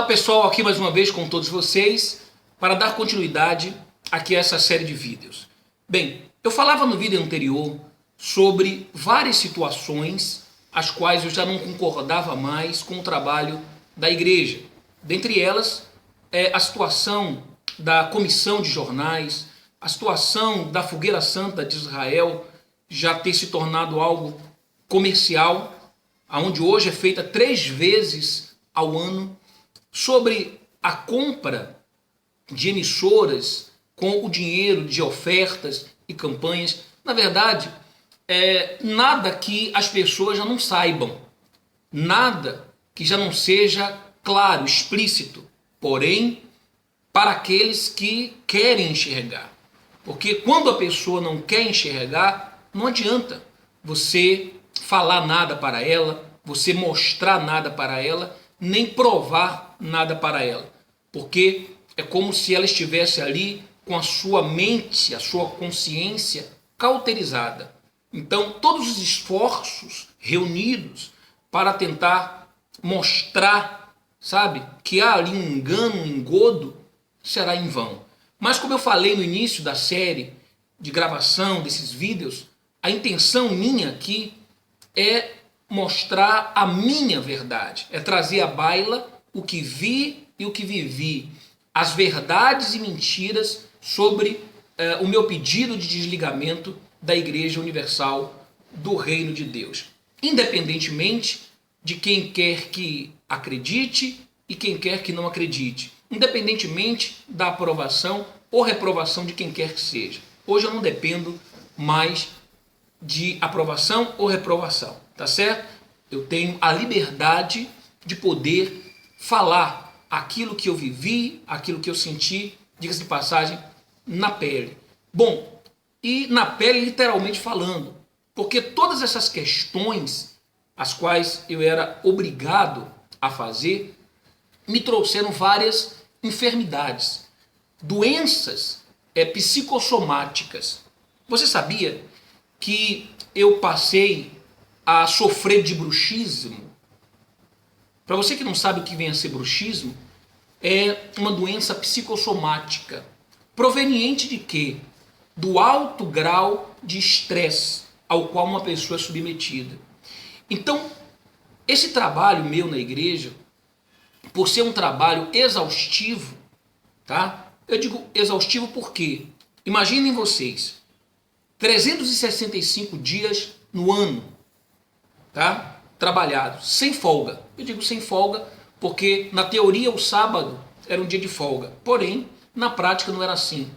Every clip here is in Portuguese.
Olá pessoal, aqui mais uma vez com todos vocês para dar continuidade aqui a essa série de vídeos. Bem, eu falava no vídeo anterior sobre várias situações as quais eu já não concordava mais com o trabalho da igreja. Dentre elas, a situação da comissão de jornais, a situação da Fogueira Santa de Israel já ter se tornado algo comercial, onde hoje é feita 3 vezes ao ano, sobre a compra de emissoras com o dinheiro de ofertas e campanhas. Na verdade, nada que as pessoas já não saibam, nada que já não seja claro, explícito, porém, para aqueles que querem enxergar. Porque quando a pessoa não quer enxergar, não adianta você falar nada para ela, você mostrar nada para ela, nem provar nada para ela, porque é como se ela estivesse ali com a sua mente, a sua consciência cauterizada. Então, todos os esforços reunidos para tentar mostrar, sabe, que há ali um engano, um engodo, será em vão. Mas como eu falei no início da série de gravação desses vídeos, a intenção minha aqui é mostrar a minha verdade, é trazer à baila o que vi e o que vivi, as verdades e mentiras sobre o meu pedido de desligamento da Igreja Universal do Reino de Deus, independentemente de quem quer que acredite e quem quer que não acredite, independentemente da aprovação ou reprovação de quem quer que seja. Hoje eu não dependo mais de aprovação ou reprovação, tá certo? Eu tenho a liberdade de poder falar aquilo que eu vivi, aquilo que eu senti, diga-se de passagem, na pele. Bom, e na pele literalmente falando, porque todas essas questões, as quais eu era obrigado a fazer, me trouxeram várias enfermidades, doenças psicossomáticas. Você sabia que eu passei a sofrer de bruxismo? Para você que não sabe o que vem a ser bruxismo, é uma doença psicossomática, proveniente de quê? Do alto grau de estresse ao qual uma pessoa é submetida. Então, esse trabalho meu na igreja, por ser um trabalho exaustivo, tá? Eu digo exaustivo porque, imaginem vocês, 365 dias no ano, tá? Trabalhado, sem folga. Eu digo sem folga porque na teoria o sábado era um dia de folga, porém na prática não era assim.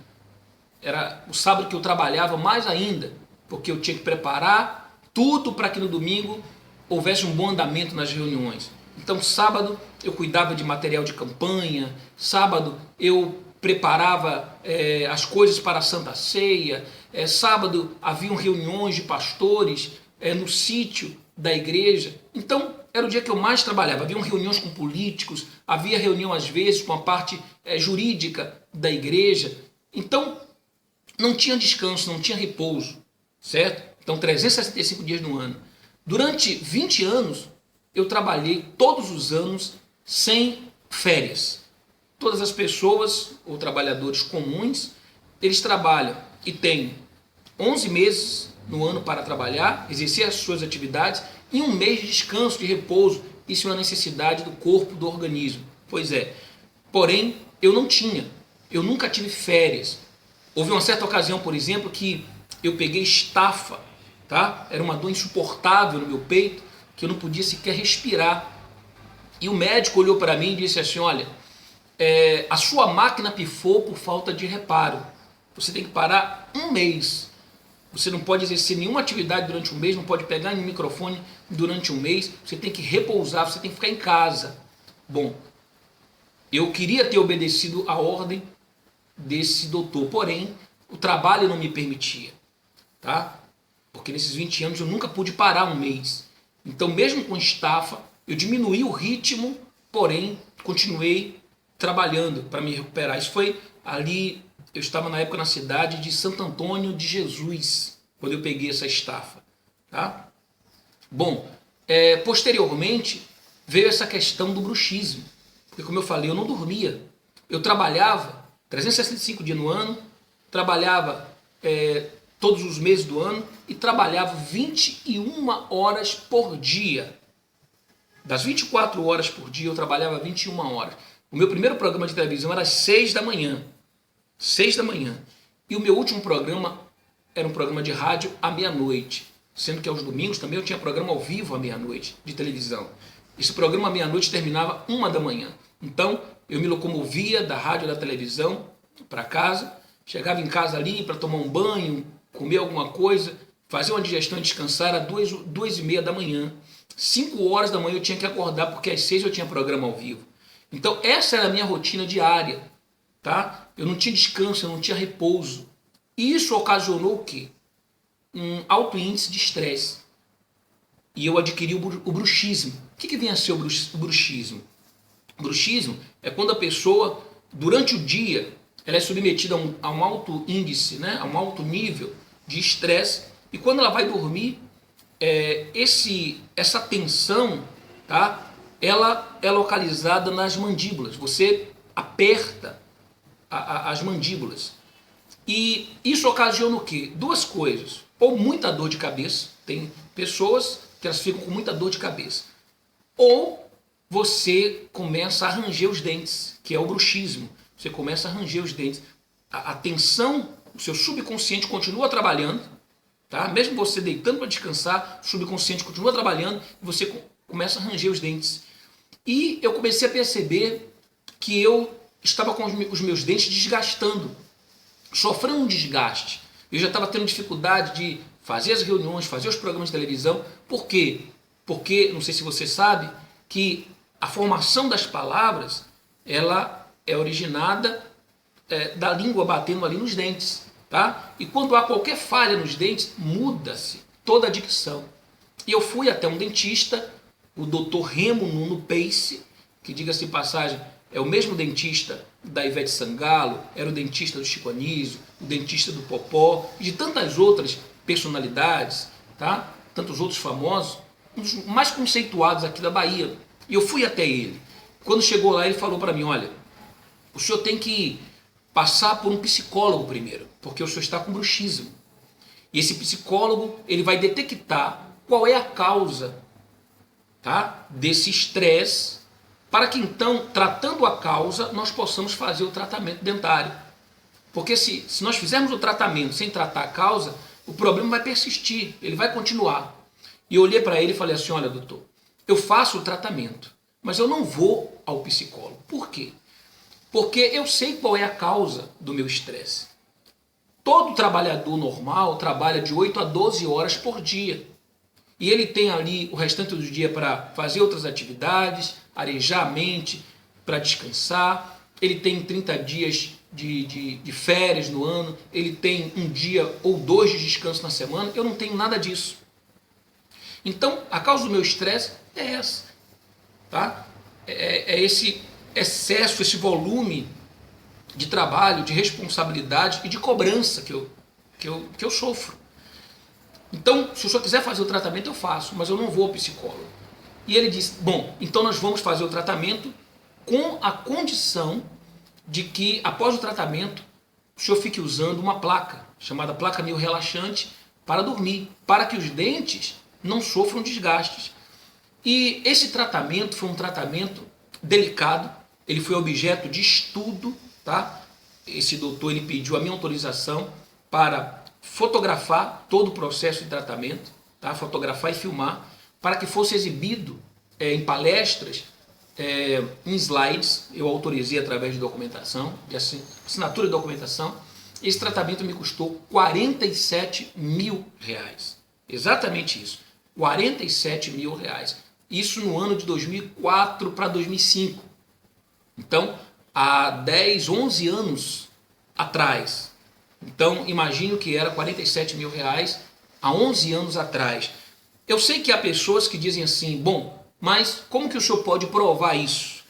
Era o sábado que eu trabalhava mais ainda, porque eu tinha que preparar tudo para que no domingo houvesse um bom andamento nas reuniões. Então sábado eu cuidava de material de campanha, sábado eu preparava as coisas para a Santa Ceia, sábado haviam reuniões de pastores no sítio da igreja. Então era o dia que eu mais trabalhava. Havia reuniões com políticos, havia reunião às vezes com a parte jurídica da igreja. Então não tinha descanso, não tinha repouso, certo? Então 365 dias no ano. Durante 20 anos eu trabalhei todos os anos sem férias. Todas as pessoas ou trabalhadores comuns, eles trabalham e têm 11 meses no ano para trabalhar, exercer as suas atividades e 1 mês de descanso, de repouso. Isso é uma necessidade do corpo, do organismo. Pois é. Porém, eu não tinha. Eu nunca tive férias. Houve uma certa ocasião, por exemplo, que eu peguei estafa, tá? Era uma dor insuportável no meu peito, que eu não podia sequer respirar. E o médico olhou para mim e disse assim, olha, a sua máquina pifou por falta de reparo. Você tem que parar 1 mês. Você não pode exercer nenhuma atividade durante 1 mês, não pode pegar no microfone durante 1 mês, você tem que repousar, você tem que ficar em casa. Bom, eu queria ter obedecido a ordem desse doutor, porém, o trabalho não me permitia, tá? Porque nesses 20 anos eu nunca pude parar 1 mês. Então, mesmo com estafa, eu diminuí o ritmo, porém, continuei trabalhando para me recuperar. Isso foi ali. Eu estava na época na cidade de Santo Antônio de Jesus, quando eu peguei essa estafa. Tá? Bom, posteriormente veio essa questão do bruxismo. Porque, como eu falei, eu não dormia. Eu trabalhava 365 dias no ano, trabalhava todos os meses do ano e trabalhava 21 horas por dia. Das 24 horas por dia, eu trabalhava 21 horas. O meu primeiro programa de televisão era às 6 da manhã. 6 da manhã. E o meu último programa era um programa de rádio à meia-noite. Sendo que aos domingos também eu tinha programa ao vivo à meia-noite de televisão. Esse programa à meia-noite terminava 1 da manhã. Então, eu me locomovia da rádio e da televisão para casa, chegava em casa ali para tomar um banho, comer alguma coisa, fazer uma digestão e descansar, era 2h30 da manhã. 5 horas da manhã eu tinha que acordar, porque às 6 eu tinha programa ao vivo. Então, essa era a minha rotina diária. Tá? Eu não tinha descanso, eu não tinha repouso. E isso ocasionou o quê? Um alto índice de estresse. E eu adquiri o bruxismo. O que vem a ser o bruxismo? O bruxismo é quando a pessoa, durante o dia, ela é submetida a um alto índice, né? A um alto nível de estresse. E quando ela vai dormir, essa tensão, tá? Ela é localizada nas mandíbulas. Você aperta as mandíbulas. E isso ocasiona o quê? Duas coisas. Ou muita dor de cabeça. Tem pessoas que elas ficam com muita dor de cabeça. Ou você começa a ranger os dentes, que é o bruxismo. Você começa a ranger os dentes. A tensão, o seu subconsciente continua trabalhando, tá? Mesmo você deitando para descansar, o subconsciente continua trabalhando e você começa a ranger os dentes. E eu comecei a perceber que eu estava com os meus dentes desgastando, sofrendo um desgaste. Eu já estava tendo dificuldade de fazer as reuniões, fazer os programas de televisão. Por quê? Porque, não sei se você sabe, que a formação das palavras, ela é originada da língua batendo ali nos dentes. Tá? E quando há qualquer falha nos dentes, muda-se toda a dicção. E eu fui até um dentista, o Dr. Remo Nuno Pace, que, diga-se de passagem, é o mesmo dentista da Ivete Sangalo, era o dentista do Chico Anísio, o dentista do Popó, e de tantas outras personalidades, tá? Tantos outros famosos, um dos mais conceituados aqui da Bahia. E eu fui até ele. Quando chegou lá, ele falou para mim, olha, o senhor tem que passar por um psicólogo primeiro, porque o senhor está com bruxismo. E esse psicólogo, ele vai detectar qual é a causa, tá, desse estresse, para que então, tratando a causa, nós possamos fazer o tratamento dentário. Porque se nós fizermos o tratamento sem tratar a causa, o problema vai persistir, ele vai continuar. E eu olhei para ele e falei assim, olha doutor, eu faço o tratamento, mas eu não vou ao psicólogo. Por quê? Porque eu sei qual é a causa do meu estresse. Todo trabalhador normal trabalha de 8 a 12 horas por dia. E ele tem ali o restante do dia para fazer outras atividades, arejar a mente, para descansar. Ele tem 30 dias de férias no ano, ele tem um dia ou 2 de descanso na semana. Eu não tenho nada disso. Então, a causa do meu estresse é essa. Tá? É esse excesso, esse volume de trabalho, de responsabilidade e de cobrança que eu sofro. Então, se o senhor quiser fazer o tratamento, eu faço, mas eu não vou ao psicólogo. E ele disse, bom, então nós vamos fazer o tratamento com a condição de que, após o tratamento, o senhor fique usando uma placa, chamada placa miorrelaxante, para dormir, para que os dentes não sofram desgastes. E esse tratamento foi um tratamento delicado, ele foi objeto de estudo, tá? Esse doutor, ele pediu a minha autorização para fotografar todo o processo de tratamento, tá? Fotografar e filmar, para que fosse exibido em palestras, em slides. Eu autorizei através de documentação, de assinatura de documentação. Esse tratamento me custou R$47 mil. Exatamente isso, R$47 mil. Isso no ano de 2004 para 2005. Então, há 10, 11 anos atrás. Então, imagino que era R$47 mil há 11 anos atrás. Eu sei que há pessoas que dizem assim, bom, mas como que o senhor pode provar isso?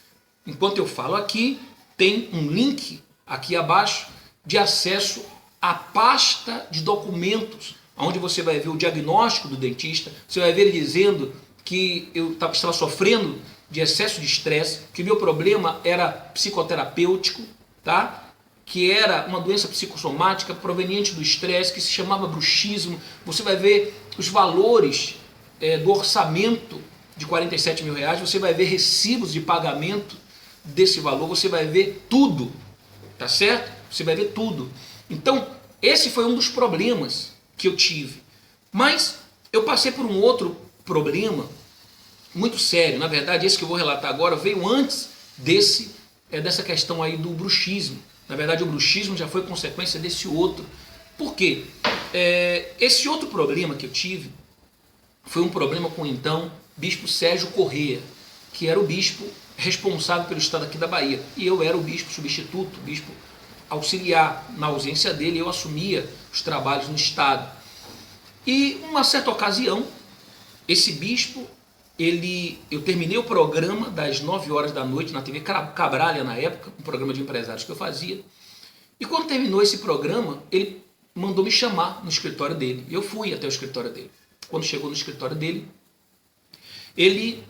Enquanto eu falo aqui, tem um link aqui abaixo de acesso à pasta de documentos, onde você vai ver o diagnóstico do dentista, você vai ver ele dizendo que eu estava sofrendo de excesso de estresse, que o meu problema era psicoterapêutico, tá? Que era uma doença psicossomática proveniente do estresse, que se chamava bruxismo. Você vai ver os valores do orçamento de 47 mil reais, você vai ver recibos de pagamento desse valor, você vai ver tudo, tá certo? Você vai ver tudo. Então, esse foi um dos problemas que eu tive. Mas eu passei por um outro problema muito sério. Na verdade, esse que eu vou relatar agora veio antes dessa questão aí do bruxismo. Na verdade, o bruxismo já foi consequência desse outro. Por quê? Esse outro problema que eu tive foi um problema com o então bispo Sérgio Corrêa, que era o bispo responsável pelo estado aqui da Bahia. E eu era o bispo substituto, bispo auxiliar. Na ausência dele, eu assumia os trabalhos no estado. E, uma certa ocasião, esse bispo, eu terminei o programa das 9 horas da noite na TV Cabralha, na época, um programa de empresários que eu fazia. E quando terminou esse programa, ele mandou me chamar no escritório dele. Eu fui até o escritório dele. Quando chegou no escritório dele, ele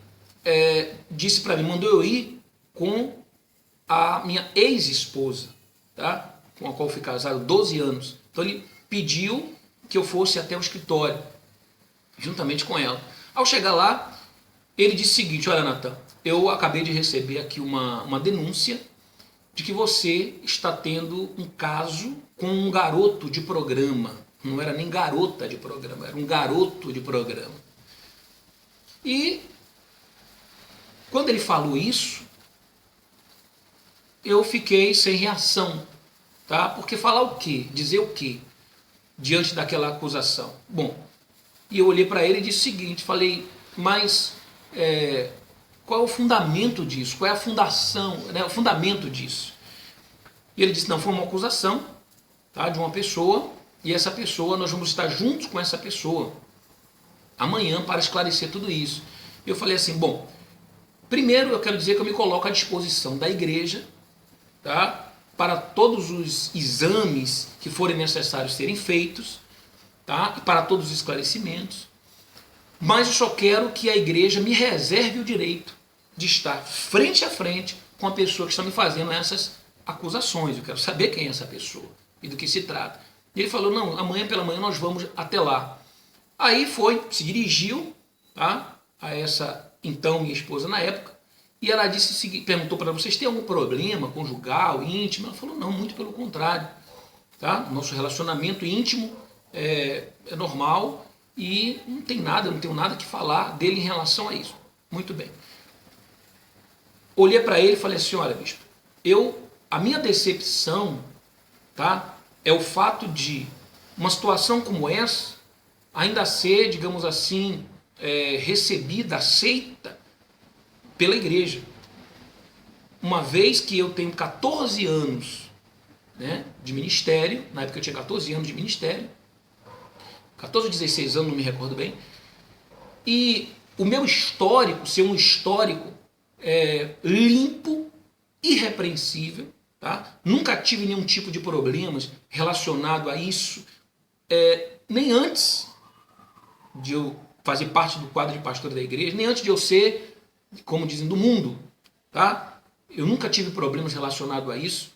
disse para mim, mandou eu ir com a minha ex-esposa, tá? Com a qual eu fui casado 12 anos. Então ele pediu que eu fosse até o escritório, juntamente com ela. Ao chegar lá, ele disse o seguinte: olha, Natan, eu acabei de receber aqui uma denúncia de que você está tendo um caso com um garoto de programa. Não era nem garota de programa, era um garoto de programa. E quando ele falou isso, eu fiquei sem reação, tá? Porque falar o quê? Dizer o quê diante daquela acusação? Bom, e eu olhei para ele e disse o seguinte, falei, mas qual é o fundamento disso? Qual é a fundação, né, o fundamento disso? E ele disse, não, foi uma acusação, tá, de uma pessoa, e essa pessoa, nós vamos estar juntos com essa pessoa amanhã para esclarecer tudo isso. Eu falei assim, bom, primeiro eu quero dizer que eu me coloco à disposição da igreja, tá, para todos os exames que forem necessários serem feitos, tá, e para todos os esclarecimentos, mas eu só quero que a igreja me reserve o direito de estar frente a frente com a pessoa que está me fazendo essas acusações. Eu quero saber quem é essa pessoa e do que se trata. E ele falou, não, amanhã pela manhã nós vamos até lá. Aí se dirigiu, tá, a essa então minha esposa na época, e ela disse o seguinte, perguntou para ela, vocês têm algum problema conjugal, íntimo? Ela falou, não, muito pelo contrário. Tá? Nosso relacionamento íntimo é normal e não tem nada, não tenho nada que falar dele em relação a isso. Muito bem. Olhei para ele e falei assim, olha, bispo, a minha decepção, tá, é o fato de uma situação como essa ainda ser, digamos assim, recebida, aceita pela igreja. Uma vez que eu tenho 14 anos, né, de ministério, na época eu tinha 14 anos de ministério, 14 ou 16 anos, não me recordo bem, e o meu histórico ser um histórico limpo, irrepreensível, tá? Nunca tive nenhum tipo de problemas relacionado a isso, nem antes de eu fazer parte do quadro de pastor da igreja, nem antes de eu ser, como dizem, do mundo, tá? Eu nunca tive problemas relacionados a isso,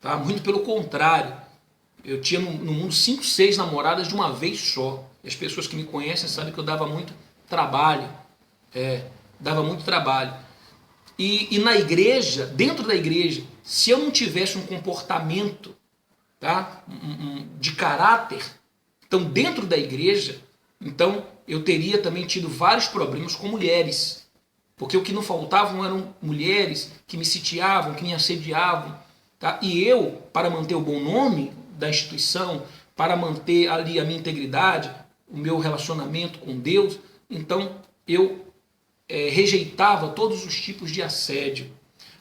tá? Muito pelo contrário, eu tinha no mundo 5, 6 namoradas de uma vez só. E as pessoas que me conhecem sabem que eu dava muito trabalho, dava muito trabalho. E na igreja, dentro da igreja, se eu não tivesse um comportamento, tá, de caráter, então dentro da igreja, então eu teria também tido vários problemas com mulheres, porque o que não faltavam eram mulheres que me sitiavam, que me assediavam, tá? E eu, para manter o bom nome da instituição, para manter ali a minha integridade, o meu relacionamento com Deus, então eu rejeitava todos os tipos de assédio.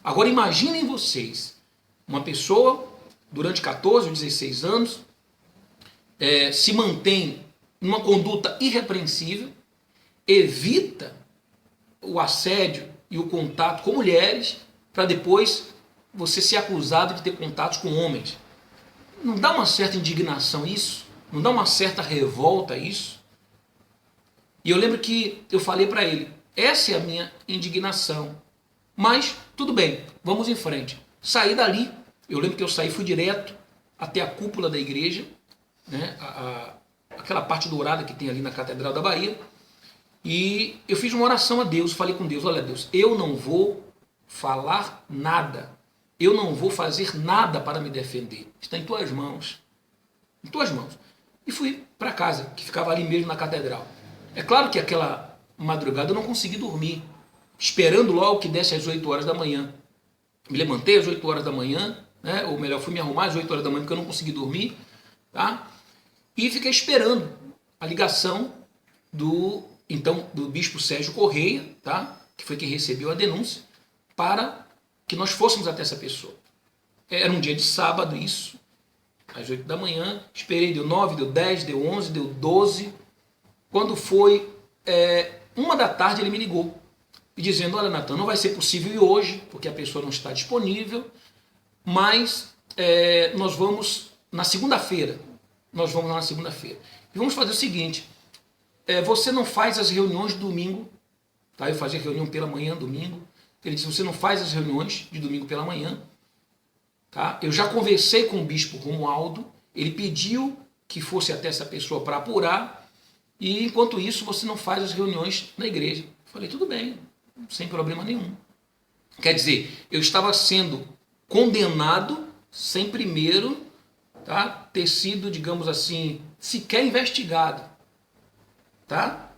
Agora imaginem vocês, uma pessoa durante 14 ou 16 anos se mantém numa conduta irrepreensível, evita o assédio e o contato com mulheres, para depois você ser acusado de ter contatos com homens. Não dá uma certa indignação isso? Não dá uma certa revolta isso? E eu lembro que eu falei para ele, Essa é a minha indignação. Mas, tudo bem, vamos em frente. Saí dali, eu lembro que eu saí, fui direto até a cúpula da igreja, né, aquela parte dourada que tem ali na Catedral da Bahia, e eu fiz uma oração a Deus, falei com Deus, olha Deus, eu não vou falar nada, eu não vou fazer nada para me defender, está em tuas mãos, em tuas mãos. E fui para casa, que ficava ali mesmo na catedral. É claro que aquela madrugada eu não consegui dormir, esperando logo que desse às 8 horas da manhã. Me levantei às 8 horas da manhã, né? Ou melhor, fui me arrumar às 8 horas da manhã porque eu não consegui dormir, tá? E fiquei esperando a ligação do bispo Sérgio Correia, tá? Que foi quem recebeu a denúncia, para que nós fôssemos até essa pessoa. Era um dia de sábado isso, às 8 da manhã, esperei, deu 9, deu 10, deu 11, deu 12. Quando foi 1 da tarde, ele me ligou, e dizendo, olha Natan, não vai ser possível ir hoje, porque a pessoa não está disponível, mas nós vamos na segunda-feira, nós vamos lá na segunda-feira. E vamos fazer o seguinte, você não faz as reuniões de domingo, tá? Eu fazia reunião pela manhã, domingo, ele disse, você não faz as reuniões de domingo pela manhã, tá? Eu já conversei com o bispo Romualdo, ele pediu que fosse até essa pessoa para apurar, e enquanto isso você não faz as reuniões na igreja. Eu falei, tudo bem, sem problema nenhum. Quer dizer, eu estava sendo condenado sem primeiro, tá, ter sido, digamos assim, sequer investigado. Tá?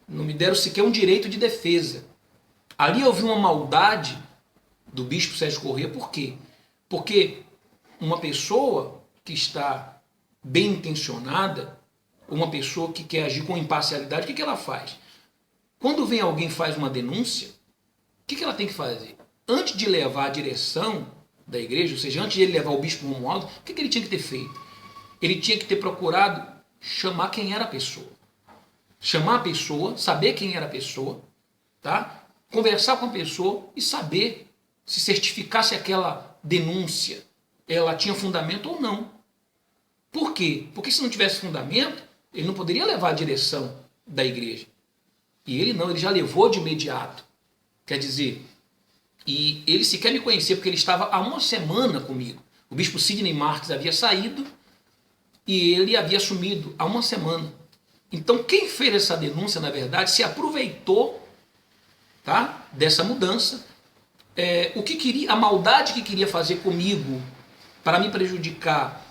Não me deram sequer um direito de defesa. Ali eu vi uma maldade do bispo Sérgio Corrêa. Por quê? Porque uma pessoa que está bem intencionada, uma pessoa que quer agir com imparcialidade, o que ela faz? Quando vem alguém e faz uma denúncia, o que ela tem que fazer? Antes de levar a direção da igreja, ou seja, antes de ele levar o bispo Romualdo, o que ele tinha que ter feito? Ele tinha que ter procurado chamar quem era a pessoa. Chamar a pessoa, saber quem era a pessoa, tá? Conversar com a pessoa e saber se certificar se aquela denúncia ela tinha fundamento ou não. Por quê? Porque se não tivesse fundamento, ele não poderia levar a direção da igreja. E ele não, ele já levou de imediato. Quer dizer, e ele sequer me conhecia porque ele estava há uma semana comigo. O bispo Sidney Marques havia saído e ele havia assumido há uma semana. Então quem fez essa denúncia, na verdade, se aproveitou, tá, dessa mudança, o que queria, a maldade que queria fazer comigo para me prejudicar,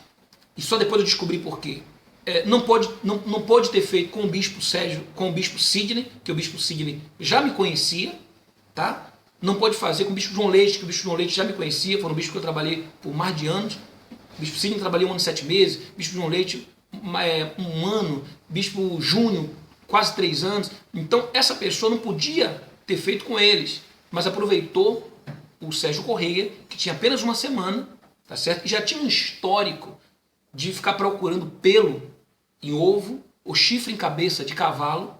e só depois eu descobri por quê. Não pode ter feito com o bispo Sérgio, com o bispo Sidney, que o bispo Sidney já me conhecia, tá? Não pode fazer com o bispo João Leite, que o bispo João Leite já me conhecia, foi um bispo que eu trabalhei por mais de anos. O bispo Sidney trabalhei 1 ano e 7 meses, o bispo João Leite 1 ano, bispo Júnior quase 3 anos. Então essa pessoa não podia ter feito com eles, mas aproveitou o Sérgio Correia, que tinha apenas 1 semana, tá certo? E já tinha um histórico de ficar procurando pelo em ovo, ou chifre em cabeça de cavalo,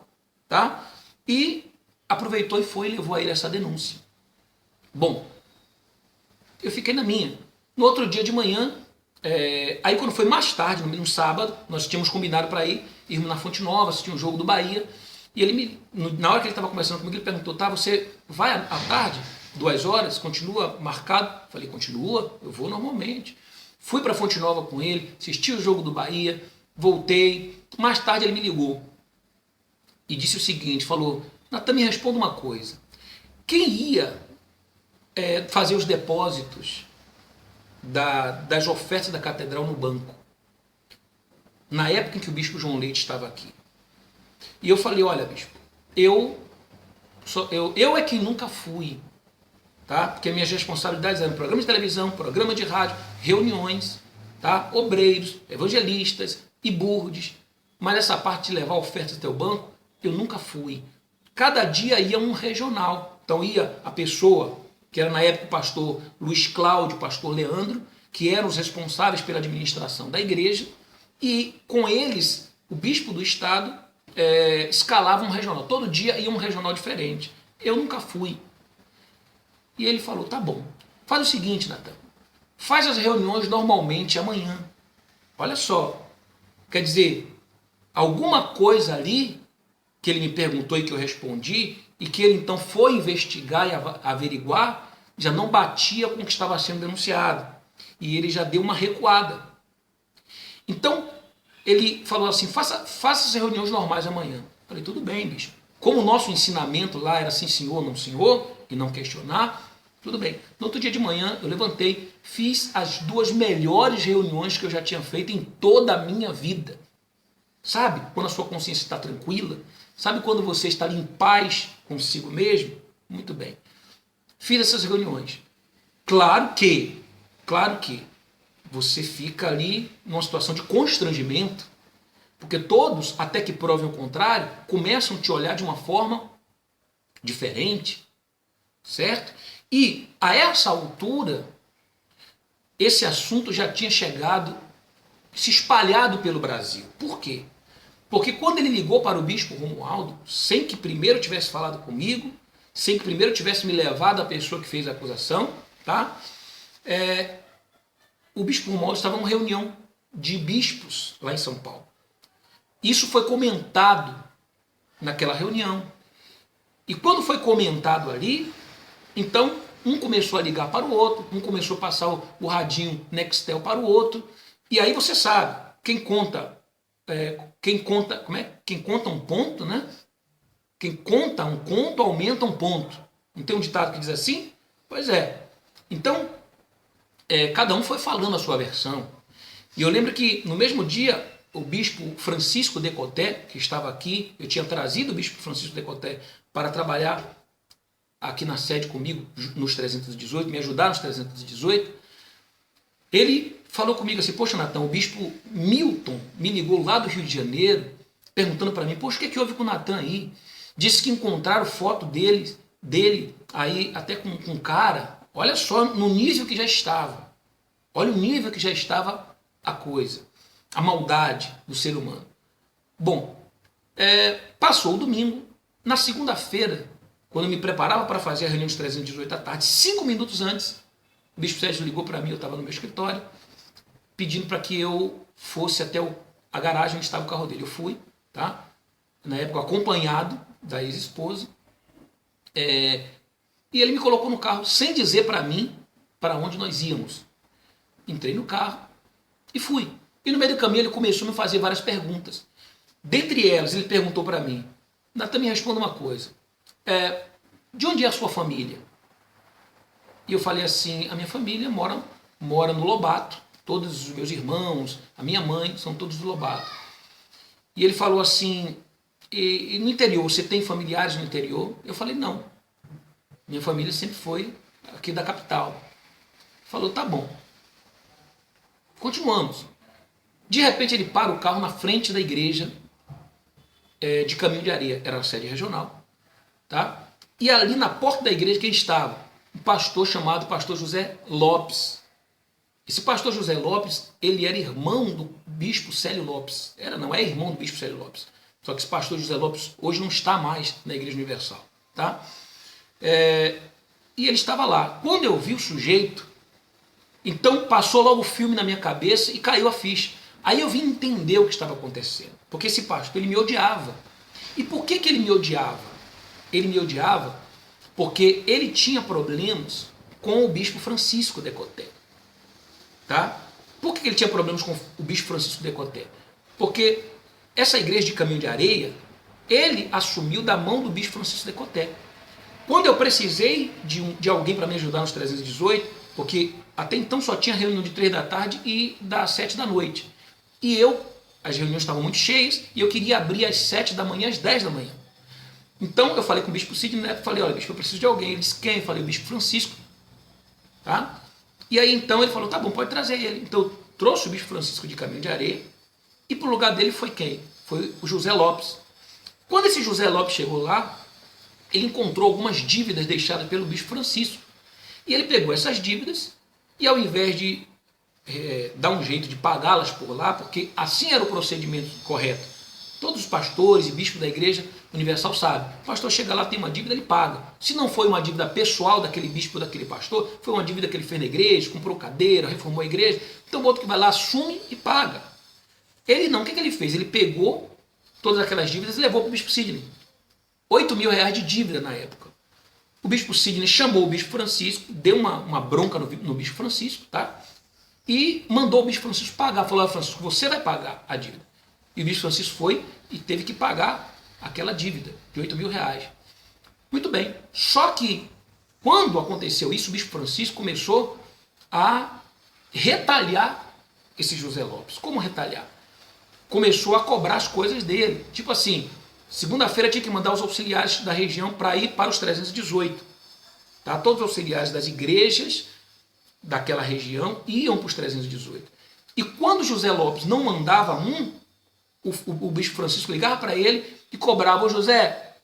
tá? E aproveitou e foi e levou a ele essa denúncia. Bom, eu fiquei na minha. No outro dia de manhã, aí quando foi mais tarde, no sábado, nós tínhamos combinado para irmos na Fonte Nova, assistir um jogo do Bahia, e ele na hora que ele estava conversando comigo, ele perguntou, tá, você vai à tarde, 2 horas, continua marcado? Eu falei, continua, eu vou normalmente. Fui para a Fonte Nova com ele, assisti o jogo do Bahia, voltei. Mais tarde ele me ligou e disse o seguinte, falou, Natan, me responda uma coisa. Quem ia fazer os depósitos das ofertas da catedral no banco, na época em que o bispo João Leite estava aqui? E eu falei, olha bispo, eu é quem nunca fui, tá? Porque minhas responsabilidades eram programa de televisão, programa de rádio, reuniões, tá? Obreiros, evangelistas e burdes, mas essa parte de levar ofertas até o banco, eu nunca fui. Cada dia ia um regional, então ia a pessoa, que era na época o pastor Luiz Cláudio, o pastor Leandro, que eram os responsáveis pela administração da igreja, e com eles, o bispo do estado escalava um regional. Todo dia ia um regional diferente. Eu nunca fui. E ele falou, tá bom, faz o seguinte, Natan, faz as reuniões normalmente amanhã. Olha só, quer dizer, alguma coisa ali que ele me perguntou e que eu respondi, e que ele então foi investigar e averiguar, já não batia com o que estava sendo denunciado. E ele já deu uma recuada. Então, ele falou assim, faça as reuniões normais amanhã. Falei, tudo bem, bicho. Como o nosso ensinamento lá era sim senhor, não senhor, e não questionar, tudo bem. No outro dia de manhã, eu levantei, fiz as 2 melhores reuniões que eu já tinha feito em toda a minha vida. Sabe? Quando a sua consciência está tranquila. Sabe quando você está ali em paz consigo mesmo? Muito bem. Fiz essas reuniões. Claro que você fica ali numa situação de constrangimento, porque todos, até que provem o contrário, começam a te olhar de uma forma diferente, certo? E a essa altura, esse assunto já tinha chegado, se espalhado pelo Brasil. Por quê? Porque quando ele ligou para o bispo Romualdo, sem que primeiro tivesse falado comigo, sem que primeiro tivesse me levado a pessoa que fez a acusação, tá? O bispo Romualdo estava numa reunião de bispos lá em São Paulo. Isso foi comentado naquela reunião. E quando foi comentado ali, então um começou a ligar para o outro, um começou a passar o radinho Nextel para o outro, e aí você sabe, quem conta um ponto, né? Quem conta um conto aumenta um ponto. Não tem um ditado que diz assim? Pois é. Então, cada um foi falando a sua versão. E eu lembro que no mesmo dia, o bispo Francisco Decoté, que estava aqui, eu tinha trazido o bispo Francisco Decoté para trabalhar aqui na sede comigo nos 318, me ajudar nos 318, ele falou comigo assim, poxa, Natan, o bispo Milton me ligou lá do Rio de Janeiro, perguntando para mim, poxa, o que houve com o Natan aí? Disse que encontraram foto dele aí até com um cara, olha só no nível que já estava, olha o nível que já estava a coisa, a maldade do ser humano. Bom, passou o domingo, na segunda-feira, quando eu me preparava para fazer a reunião dos 318 à tarde, 5 minutos antes, o bispo Sérgio ligou para mim, eu estava no meu escritório, pedindo para que eu fosse até a garagem onde estava o carro dele. Eu fui, tá? Na época acompanhado da ex-esposa, e ele me colocou no carro sem dizer para mim para onde nós íamos. Entrei no carro e fui. E no meio do caminho ele começou a me fazer várias perguntas. Dentre elas, ele perguntou para mim, Natan, me responda uma coisa, de onde é a sua família? E eu falei assim, a minha família mora no Lobato, todos os meus irmãos, a minha mãe, são todos do Lobato. E ele falou assim, e no interior, você tem familiares no interior? Eu falei, não. Minha família sempre foi aqui da capital. Falou, tá bom. Continuamos. De repente ele para o carro na frente da igreja de Caminho de Areia. Era a sede regional. Tá? E ali na porta da igreja quem estava? Um pastor chamado pastor José Lopes. Esse pastor José Lopes, ele era irmão do bispo Célio Lopes. É irmão do bispo Célio Lopes. Só que esse pastor José Lopes hoje não está mais na Igreja Universal. Tá? E ele estava lá. Quando eu vi o sujeito, então passou logo o filme na minha cabeça e caiu a ficha. Aí eu vim entender o que estava acontecendo. Porque esse pastor, ele me odiava. E por que ele me odiava? Ele me odiava porque ele tinha problemas com o bispo Francisco Decoté. Tá? Por que ele tinha problemas com o bispo Francisco Decoté? Porque essa igreja de Caminho de Areia, ele assumiu da mão do bispo Francisco Decoté. Quando eu precisei de alguém para me ajudar nos 318, porque até então só tinha reunião de 3 da tarde e das 7 da noite. E as reuniões estavam muito cheias e eu queria abrir às 7 da manhã, às 10 da manhã. Então eu falei com o bispo Sidney Neto, falei, olha, bispo, eu preciso de alguém. Ele disse, quem? Eu falei, o bispo Francisco. Tá? E aí então ele falou, tá bom, pode trazer ele. Então eu trouxe o bispo Francisco de Caminho de Areia e pro lugar dele foi quem? Foi o José Lopes. Quando esse José Lopes chegou lá, ele encontrou algumas dívidas deixadas pelo bispo Francisco. E ele pegou essas dívidas e ao invés de dar um jeito de pagá-las por lá, porque assim era o procedimento correto. Todos os pastores e bispos da Igreja Universal sabem. O pastor chega lá, tem uma dívida, ele paga. Se não foi uma dívida pessoal daquele bispo ou daquele pastor, foi uma dívida que ele fez na igreja, comprou cadeira, reformou a igreja. Então o outro que vai lá assume e paga. Ele não, o que ele fez? Ele pegou todas aquelas dívidas e levou para o bispo Sidney. R$ 8.000 de dívida na época. O bispo Sidney chamou o bispo Francisco, deu uma bronca no bispo Francisco, tá? E mandou o bispo Francisco pagar. Falou: Francisco, você vai pagar a dívida. E o bispo Francisco foi e teve que pagar aquela dívida de R$ 8.000. Muito bem. Só que quando aconteceu isso, o bispo Francisco começou a retalhar esse José Lopes. Como retalhar? Começou a cobrar as coisas dele. Tipo assim, segunda-feira tinha que mandar os auxiliares da região para ir para os 318. Tá? Todos os auxiliares das igrejas daquela região iam para os 318. E quando José Lopes não mandava o bispo Francisco ligava para ele e cobrava: Ô José,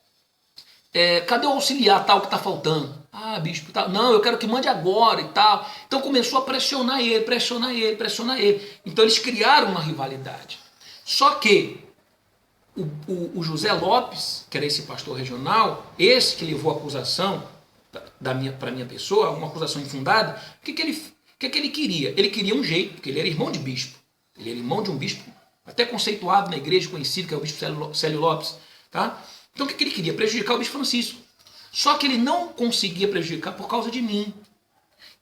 cadê o auxiliar tal que está faltando? Ah, bispo, tal. Não, eu quero que mande agora e tal. Então começou a pressionar ele. Então eles criaram uma rivalidade. Só que o José Lopes, que era esse pastor regional, esse que levou a acusação para minha pessoa, uma acusação infundada, o que ele queria? Ele queria um jeito, porque ele era irmão de bispo. Ele era irmão de um bispo até conceituado na igreja, conhecido, que é o bispo Célio Lopes. Tá? Então o que ele queria? Prejudicar o bispo Francisco. Só que ele não conseguia prejudicar por causa de mim.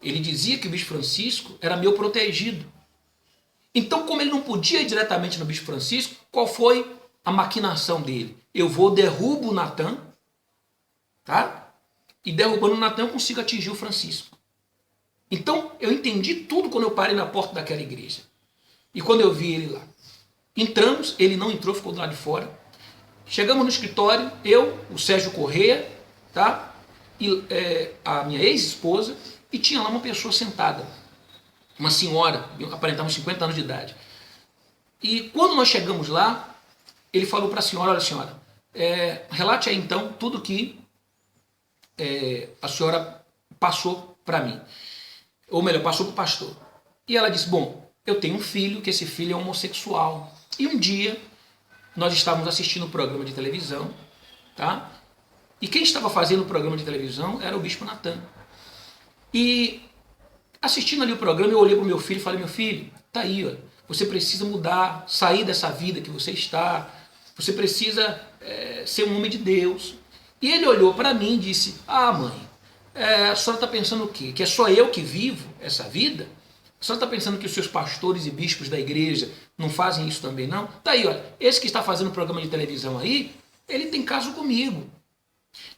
Ele dizia que o bispo Francisco era meu protegido. Então, como ele não podia ir diretamente no bispo Francisco, qual foi a maquinação dele? Eu derrubo o Natan, tá? E derrubando o Natan eu consigo atingir o Francisco. Então, eu entendi tudo quando eu parei na porta daquela igreja. E quando eu vi ele lá. Entramos, ele não entrou, ficou do lado de fora. Chegamos no escritório, eu, o Sérgio Corrêa, tá? E a minha ex-esposa, e tinha lá uma pessoa sentada, uma senhora, aparentava uns 50 anos de idade. E quando nós chegamos lá, ele falou para a senhora: olha, senhora, relate aí então tudo que a senhora passou para mim, ou melhor, passou para o pastor. E ela disse: bom, eu tenho um filho, que esse filho é homossexual. E um dia nós estávamos assistindo um programa de televisão, tá? E quem estava fazendo o programa de televisão era o bispo Natan. E assistindo ali o programa, eu olhei para o meu filho e falei: meu filho, tá aí, ó, você precisa mudar, sair dessa vida que você está, você precisa ser um homem de Deus. E ele olhou para mim e disse: ah, mãe, a senhora está pensando o quê? Que é só eu que vivo essa vida? A senhora está pensando que os seus pastores e bispos da igreja não fazem isso também, não? Tá aí, olha, esse que está fazendo o programa de televisão aí, ele tem caso comigo.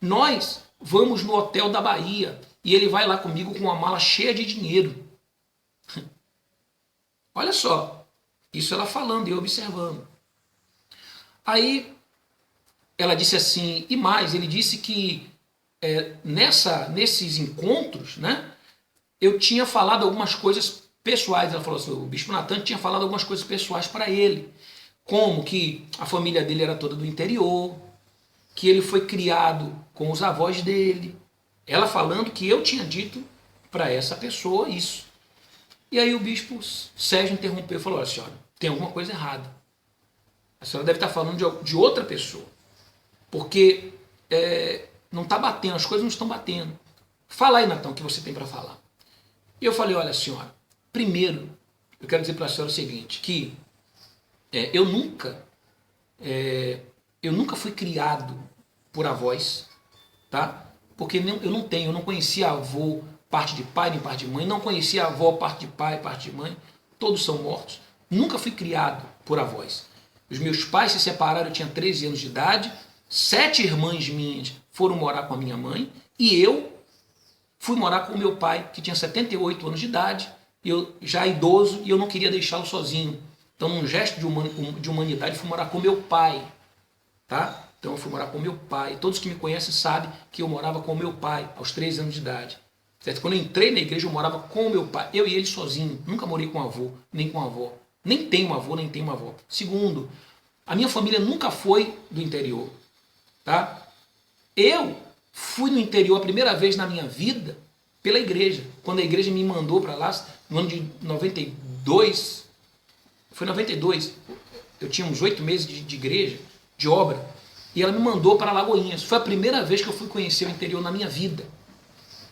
Nós vamos no hotel da Bahia e ele vai lá comigo com uma mala cheia de dinheiro. Olha só, isso ela falando e eu observando. Aí ela disse assim, e mais, ele disse que nesses encontros, né, eu tinha falado algumas coisas pessoais. Ela falou assim: o bispo Natan tinha falado algumas coisas pessoais para ele, como que a família dele era toda do interior, que ele foi criado com os avós dele. Ela falando que eu tinha dito para essa pessoa isso. E aí o bispo Sérgio interrompeu e falou: olha, senhora, tem alguma coisa errada. A senhora deve estar falando de outra pessoa, porque não está batendo, as coisas não estão batendo. Fala aí, Natan, o que você tem para falar. E eu falei: olha, senhora, primeiro, eu quero dizer para a senhora o seguinte, que eu nunca fui criado por avós, tá? Porque eu não conhecia avô parte de pai nem parte de mãe, não conhecia avó parte de pai, parte de mãe, todos são mortos. Nunca fui criado por avós. Os meus pais se separaram, eu tinha 13 anos de idade, 7 irmãs minhas foram morar com a minha mãe, e eu fui morar com o meu pai, que tinha 78 anos de idade, eu já idoso, e eu não queria deixá-lo sozinho. Então, num gesto de humanidade, fui morar com meu pai, tá? Então eu fui morar com meu pai. Todos que me conhecem sabem que eu morava com meu pai aos 13 anos de idade. Certo? Quando eu entrei na igreja, eu morava com meu pai. Eu e ele sozinho. Nunca morei com avô, nem com avó. Nem tenho um avô, nem tenho uma avó. Segundo, a minha família nunca foi do interior. Tá? Eu fui no interior a primeira vez na minha vida pela igreja. Quando a igreja me mandou para lá, no ano de 92, foi 92, eu tinha uns 8 meses de igreja, de obra, e ela me mandou para Lagoinhas. Foi a primeira vez que eu fui conhecer o interior na minha vida.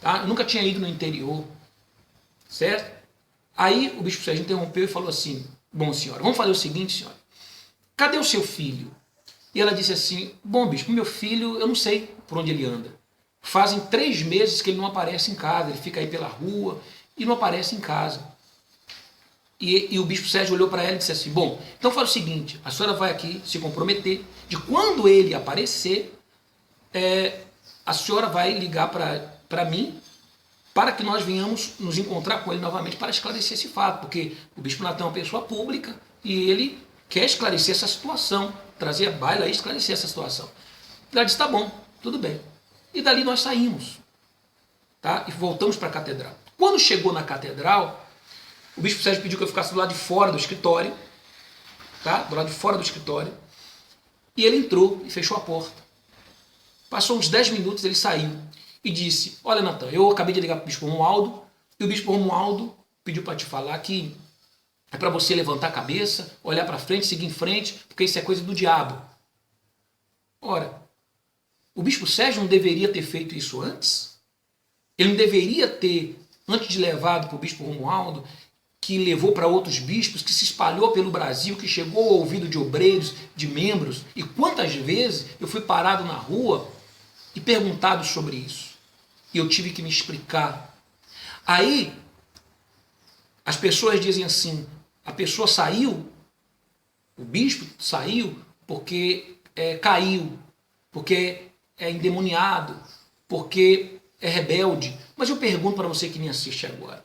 Tá? Eu nunca tinha ido no interior, certo? Aí o bispo Sérgio interrompeu e falou assim: bom, senhora, vamos fazer o seguinte, senhora, cadê o seu filho? E ela disse assim, bom bispo, meu filho, eu não sei por onde ele anda. Fazem 3 meses que ele não aparece em casa, ele fica aí pela rua e não aparece em casa. E o bispo Sérgio olhou para ela e disse assim, bom, então fala o seguinte, a senhora vai aqui se comprometer de quando ele aparecer, a senhora vai ligar para mim para que nós venhamos nos encontrar com ele novamente para esclarecer esse fato, porque o bispo Natan é uma pessoa pública e ele quer esclarecer essa situação, trazer a baila e esclarecer essa situação. Ela disse, tá bom, tudo bem. E dali nós saímos, tá? E voltamos para a catedral. Quando chegou na catedral, o bispo Sérgio pediu que eu ficasse do lado de fora do escritório, tá? Do lado de fora do escritório, e ele entrou e fechou a porta. Passou uns 10 minutos, ele saiu e disse, olha Natan, eu acabei de ligar para o bispo Romualdo, e o bispo Romualdo pediu para te falar que é para você levantar a cabeça, olhar para frente, seguir em frente, porque isso é coisa do diabo. Ora, o bispo Sérgio não deveria ter feito isso antes? Ele não deveria ter, antes de levado para o bispo Romualdo, que levou para outros bispos, que se espalhou pelo Brasil, que chegou ao ouvido de obreiros, de membros, e quantas vezes eu fui parado na rua e perguntado sobre isso. E eu tive que me explicar. Aí, as pessoas dizem assim, a pessoa saiu, o bispo saiu porque caiu, porque é endemoniado, porque é rebelde. Mas eu pergunto para você que me assiste agora,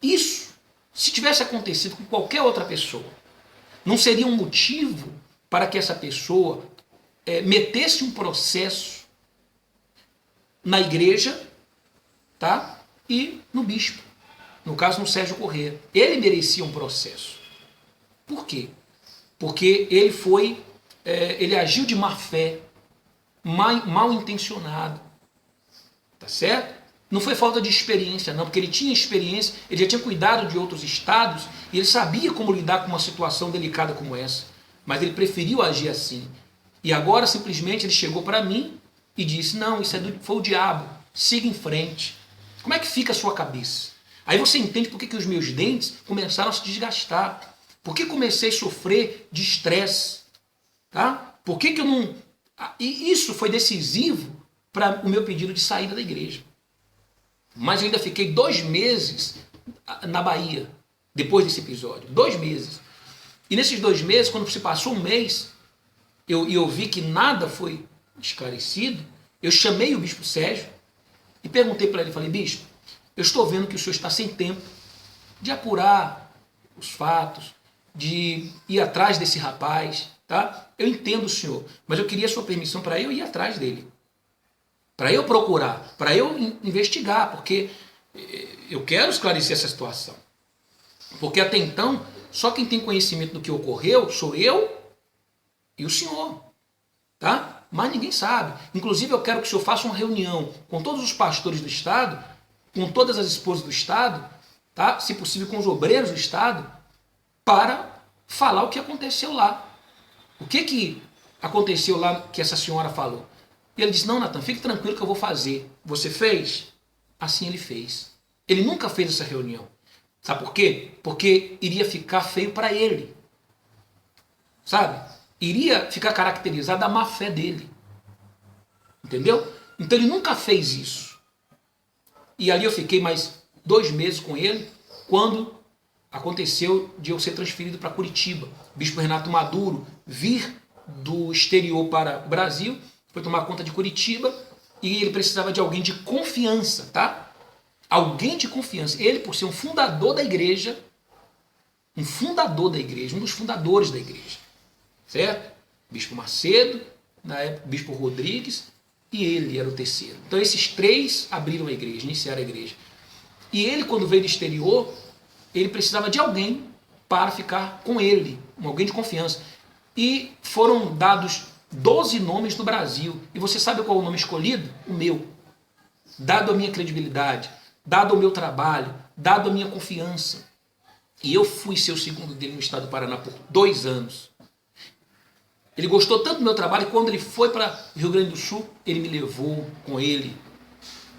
isso, se tivesse acontecido com qualquer outra pessoa, não seria um motivo para que essa pessoa metesse um processo na igreja, tá? E no bispo, no caso no Sérgio Corrêa. Ele merecia um processo. Por quê? Porque ele agiu de má fé, mal intencionado, tá certo? Não foi falta de experiência não, porque ele tinha experiência, ele já tinha cuidado de outros estados e ele sabia como lidar com uma situação delicada como essa, mas ele preferiu agir assim. E agora simplesmente ele chegou para mim e disse, não, isso foi o diabo, siga em frente. Como é que fica a sua cabeça? Aí você entende por que os meus dentes começaram a se desgastar, por que comecei a sofrer de estresse, tá? Por que eu não... E isso foi decisivo para o meu pedido de saída da igreja. Mas eu ainda fiquei 2 meses na Bahia, depois desse episódio. 2 meses. E nesses 2 meses, quando se passou um mês, eu vi que nada foi esclarecido, eu chamei o bispo Sérgio e perguntei para ele, falei, bispo, eu estou vendo que o senhor está sem tempo de apurar os fatos, de ir atrás desse rapaz, tá? Eu entendo o senhor, mas eu queria a sua permissão para eu ir atrás dele. Para eu procurar, para eu investigar, porque eu quero esclarecer essa situação. Porque até então, só quem tem conhecimento do que ocorreu sou eu e o senhor, tá? Mas ninguém sabe. Inclusive eu quero que o senhor faça uma reunião com todos os pastores do estado, com todas as esposas do estado, tá? Se possível com os obreiros do estado, para falar o que aconteceu lá. O que aconteceu lá que essa senhora falou? E ele disse, não, Natan, fique tranquilo que eu vou fazer. Você fez? Assim ele fez. Ele nunca fez essa reunião. Sabe por quê? Porque iria ficar feio para ele. Sabe? Iria ficar caracterizada a má fé dele. Entendeu? Então ele nunca fez isso. E ali eu fiquei mais 2 meses com ele, quando aconteceu de eu ser transferido para Curitiba. O bispo Renato Maduro vir do exterior para o Brasil, foi tomar conta de Curitiba e ele precisava de alguém de confiança, tá? Alguém de confiança. Ele, por ser um fundador da igreja, um dos fundadores da igreja, certo? Bispo Macedo, na época Bispo Rodrigues, e ele era o terceiro. Então esses 3 abriram a igreja, iniciaram a igreja. E ele, quando veio do exterior, ele precisava de alguém para ficar com ele, alguém de confiança. E foram dados 12 nomes no Brasil. E você sabe qual é o nome escolhido? O meu. Dado a minha credibilidade, dado o meu trabalho, dado a minha confiança. E eu fui ser o segundo dele no estado do Paraná por 2 anos. Ele gostou tanto do meu trabalho que quando ele foi para o Rio Grande do Sul, ele me levou com ele.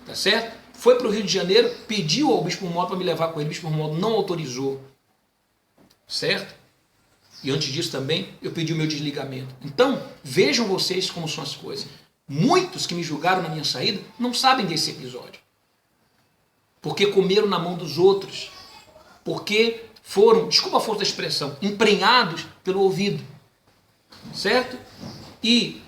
Tá certo? Foi para o Rio de Janeiro, pediu ao Bispo Romualdo para me levar com ele. O Bispo Romualdo não autorizou. Certo? E antes disso também, eu pedi o meu desligamento. Então, vejam vocês como são as coisas. Muitos que me julgaram na minha saída não sabem desse episódio. Porque comeram na mão dos outros. Porque foram, desculpa a força da expressão, emprenhados pelo ouvido. Certo? E,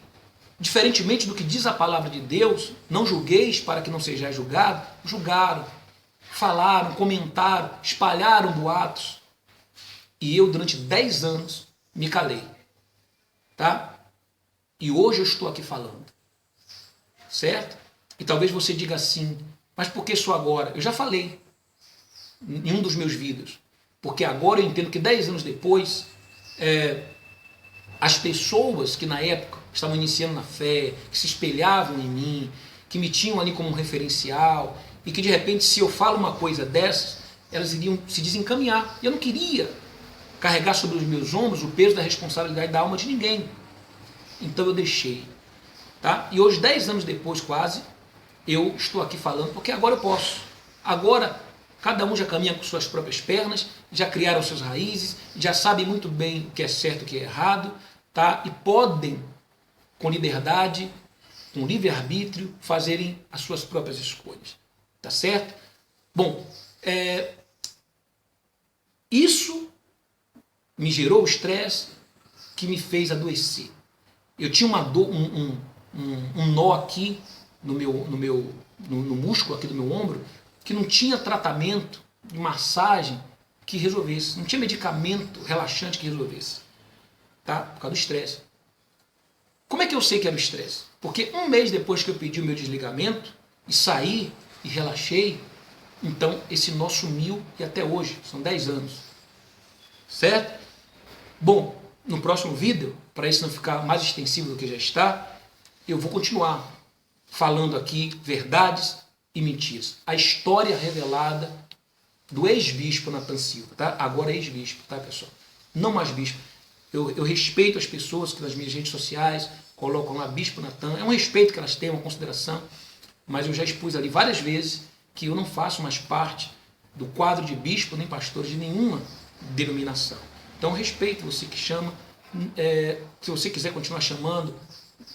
diferentemente do que diz a palavra de Deus, não julgueis para que não sejais julgados, julgaram, falaram, comentaram, espalharam boatos. E eu, durante 10 anos, me calei. Tá? E hoje eu estou aqui falando. Certo? E talvez você diga assim, mas por que só agora? Eu já falei em um dos meus vídeos. Porque agora eu entendo que 10 anos depois, as pessoas que na época estavam iniciando na fé, que se espelhavam em mim, que me tinham ali como um referencial, e que de repente, se eu falo uma coisa dessas, elas iriam se desencaminhar. E eu não queria carregar sobre os meus ombros o peso da responsabilidade da alma de ninguém. Então eu deixei. Tá? E hoje, 10 anos depois quase, eu estou aqui falando, porque agora eu posso. Agora, cada um já caminha com suas próprias pernas, já criaram suas raízes, já sabem muito bem o que é certo e o que é errado, tá? E podem, com liberdade, com livre-arbítrio, fazerem as suas próprias escolhas. Tá certo? Bom, isso me gerou o estresse que me fez adoecer. Eu tinha uma dor, um nó aqui no músculo aqui do meu ombro, que não tinha tratamento de massagem que resolvesse. Não tinha medicamento relaxante que resolvesse. Tá? Por causa do estresse. Como é que eu sei que era o estresse? Porque um mês depois que eu pedi o meu desligamento, e saí, e relaxei, então esse nó sumiu e até hoje, são 10 anos. Certo? Bom, no próximo vídeo, para isso não ficar mais extensivo do que já está, eu vou continuar falando aqui verdades e mentiras. A história revelada do ex-bispo Nathan Silva, tá? Agora é ex-bispo, tá, pessoal? Não mais bispo. Eu respeito as pessoas que nas minhas redes sociais colocam lá Bispo Nathan. É um respeito que elas têm, uma consideração, mas eu já expus ali várias vezes que eu não faço mais parte do quadro de bispo nem pastor de nenhuma denominação. Então, respeito você que chama. Se você quiser continuar chamando,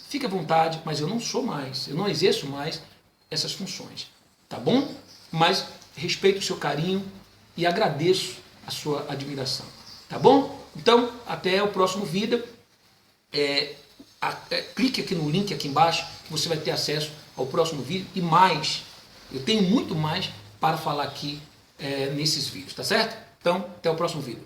fique à vontade, mas eu não sou mais, eu não exerço mais essas funções, tá bom? Mas respeito o seu carinho e agradeço a sua admiração, tá bom? Então, até o próximo vídeo. Clique aqui no link aqui embaixo, que você vai ter acesso ao próximo vídeo e mais. Eu tenho muito mais para falar aqui nesses vídeos, tá certo? Então, até o próximo vídeo.